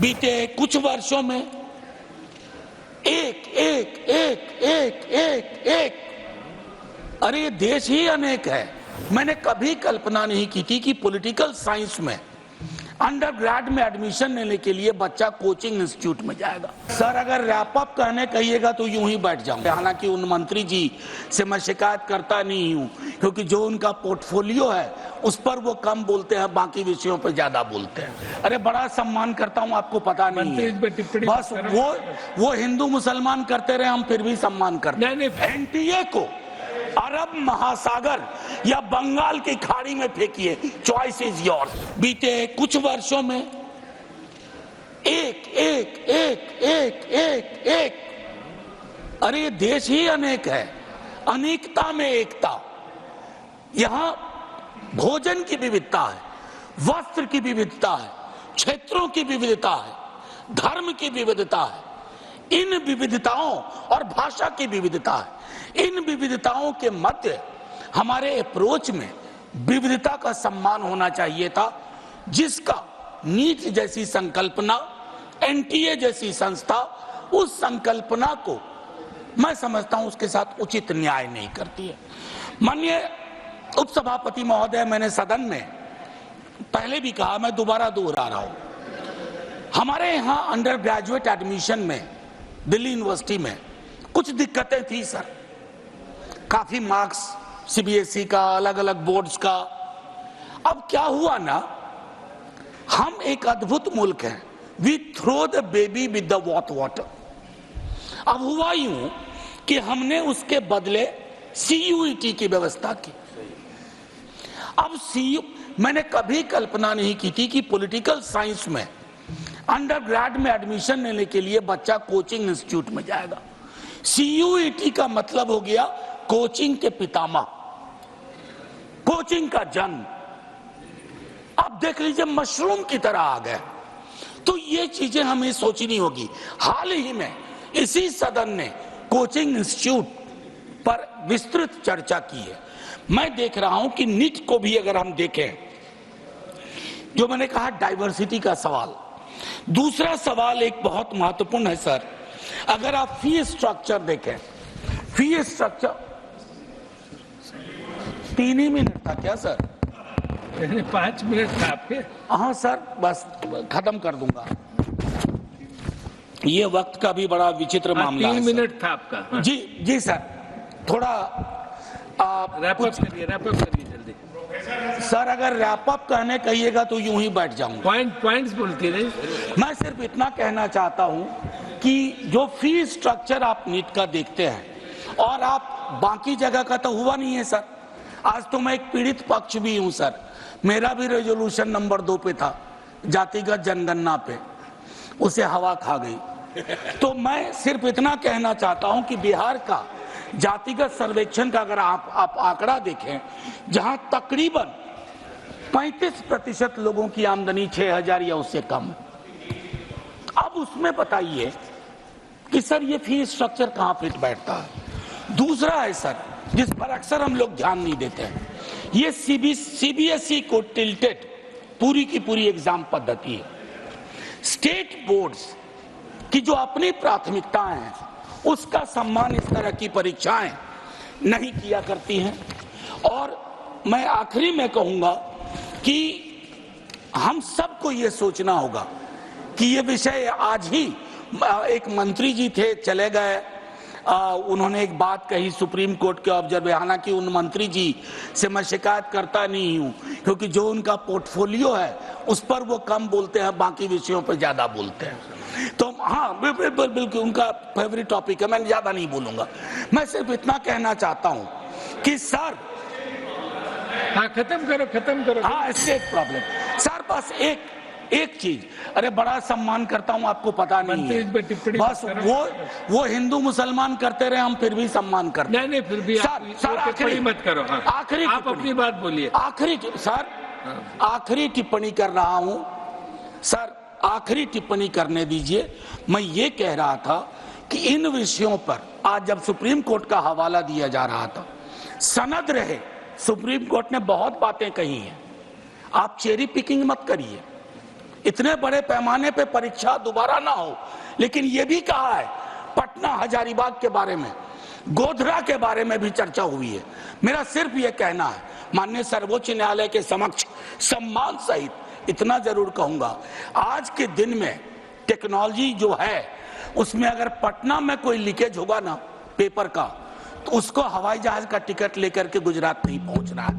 बीते कुछ वर्षों में एक एक एक एक एक एक अरे ये देश ही अनेक है। मैंने कभी कल्पना नहीं की थी कि पॉलिटिकल साइंस में अंडर ग्रेड में एडमिशन लेने के लिए बच्चा कोचिंग इंस्टीट्यूट में जाएगा। सर अगर रैप अप कहने कहिएगा तो यूं ही बैठ जाऊंगा। हालांकि उन मंत्री जी से मैं शिकायत करता नहीं हूं, क्योंकि जो उनका पोर्टफोलियो है उस पर वो कम बोलते हैं, बाकी विषयों पर ज्यादा बोलते हैं। अरे बड़ा सम्मान करता हूं, आपको पता नहीं है। बस वो हिंदू मुसलमान करते रहे, हम फिर भी सम्मान करते हैं। एनटीए को अरब महासागर या बंगाल की खाड़ी में फेंकिए, चॉइस इज योर्स। बीते कुछ वर्षों में एक एक एक एक एक एक अरे ये देश ही अनेक है, अनेकता में एकता। यहां भोजन की विविधता है, वस्त्र की विविधता है, क्षेत्रों की विविधता है, धर्म की विविधता है, इन विविधताओं और भाषा की विविधता है। इन विविधताओं के मध्य हमारे अप्रोच में विविधता का सम्मान होना चाहिए था, जिसका नीट जैसी संकल्पना, एनटीए जैसी संस्था उस संकल्पना को मैं समझता हूं उसके साथ उचित न्याय नहीं करती है। माननीय उपसभापति महोदय, मैंने सदन में पहले भी कहा, मैं दोबारा दोहरा रहा हूं, हमारे यहां अंडर ग्रेजुएट एडमिशन में दिल्ली यूनिवर्सिटी में कुछ दिक्कतें थी सर। काफी मार्क्स सीबीएसई का, अलग अलग बोर्ड्स का। अब क्या हुआ ना, हम एक अद्भुत मुल्क हैं, we throw the baby with the water. अब हुआ यूं कि हमने उसके बदले सीयूईटी की व्यवस्था की। अब मैंने कभी कल्पना नहीं की थी कि पॉलिटिकल साइंस में अंडर ग्रेड में एडमिशन लेने के लिए बच्चा कोचिंग इंस्टीट्यूट में जाएगा। सीयूईटी का मतलब हो गया कोचिंग के पितामह, कोचिंग का जन्म। अब देख लीजिए मशरूम की तरह आ गए। तो ये चीजें हमें सोचनी होगी। हाल ही में इसी सदन ने कोचिंग इंस्टीट्यूट पर विस्तृत चर्चा की है। मैं देख रहा हूं कि नीट को भी अगर हम देखें, जो मैंने कहा डाइवर्सिटी का सवाल। दूसरा सवाल एक बहुत महत्वपूर्ण है सर, अगर आप फी स्ट्रक्चर देखें, फी स्ट्रक्चर 3 ही मिनट था क्या सर? 5 मिनट था आपके। हाँ सर, बस खत्म कर दूंगा। ये वक्त का भी बड़ा विचित्र मामला है। 3 मिनट था आपका। जी जी सर, थोड़ा रैप अप करिए जल्दी। सर अगर रैप अप कहने कहिएगा तो यूं ही बैठ जाऊंगा। पॉइंट्स बोलती रहे। मैं सिर्फ इतना कहना चाहता हूं कि जो फी स्ट्रक्चर आप नीट का देखते हैं और आप बाकी जगह का तो हुआ नहीं है सर। आज तो मैं एक पीड़ित पक्ष भी हूं सर, मेरा भी रेजोल्यूशन नंबर 2 पे था, जातिगत जनगणना पे, उसे हवा खा गई। तो मैं सिर्फ इतना कहना चाहता हूं कि बिहार का जातिगत सर्वेक्षण का अगर आप आंकड़ा देखें, जहां तकरीबन 35% लोगों की आमदनी 6,000 या उससे कम। अब उसमें बताइए कि सर ये फी स्ट्रक्चर कहां फिट बैठता है। दूसरा है सर, जिस पर अक्सर हम लोग ध्यान नहीं देते हैं, ये सीबीएसई को टिल्टेड पूरी की पूरी एग्जाम पद्धति है। स्टेट बोर्ड्स की जो अपनी प्राथमिकताएं हैं उसका सम्मान इस तरह की परीक्षाएं नहीं किया करती हैं। और मैं आखिरी में कहूंगा कि हम सबको ये सोचना होगा कि ये विषय आज ही एक मंत्री जी थे, चले गए, उन्होंने एक बात कही सुप्रीम कोर्ट के ऑब्जर्वर। हालांकि उन मंत्री जी से मैं शिकायत करता नहीं हूं, क्योंकि जो उनका पोर्टफोलियो है उस पर वो कम बोलते हैं, बाकी विषयों पर ज्यादा बोलते हैं। तो हाँ बिल्कुल उनका फेवरेट टॉपिक है, मैं ज्यादा नहीं बोलूंगा। मैं सिर्फ इतना कहना चाहता हूं कि सर, हाँ खत्म करो। हाँ स्टेट प्रॉब्लम सर, बस एक चीज, अरे बड़ा सम्मान करता हूं, आपको पता नहीं है। बस वो हिंदू मुसलमान करते रहे, हम फिर भी सम्मान करते हैं। नहीं फिर भी सर आखिरी मत करो। हाँ। आखिरी आप अपनी बात बोलिए। आखिरी टिप्पणी कर रहा हूं सर, आखिरी टिप्पणी करने दीजिए। मैं ये कह रहा था कि इन विषयों पर आज जब सुप्रीम कोर्ट का हवाला दिया जा रहा था, सनद रहे, सुप्रीम कोर्ट ने बहुत बातें कही हैं, आप चेरी पिकिंग मत करिए। इतने बड़े पैमाने पे परीक्षा दोबारा ना हो। लेकिन यह भी कहा है पटना हजारीबाग के बारे में, गोधरा के बारे में भी चर्चा हुई है। मेरा सिर्फ यह कहना है माननीय सर्वोच्च न्यायालय के समक्ष सम्मान सहित इतना जरूर कहूंगा, आज के दिन में टेक्नोलॉजी जो है उसमें अगर पटना में कोई लीकेज होगा ना पेपर का, तो उसको हवाई जहाज का टिकट लेकर के गुजरात नहीं पहुंचना है,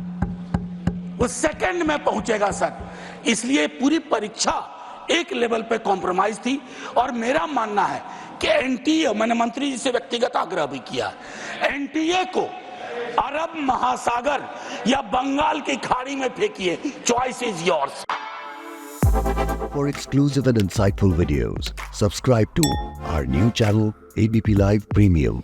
वो सेकंड में पहुंचेगा सर। इसलिए पूरी परीक्षा एक लेवल पे कॉम्प्रोमाइज थी। और मेरा मानना है कि एनटीए, मैंने मंत्री जी से व्यक्तिगत आग्रह भी किया, एनटीए को अरब महासागर या बंगाल की खाड़ी में फेंकिए, choice is yours. For exclusive and insightful videos, subscribe to our new channel ABP Live Premium.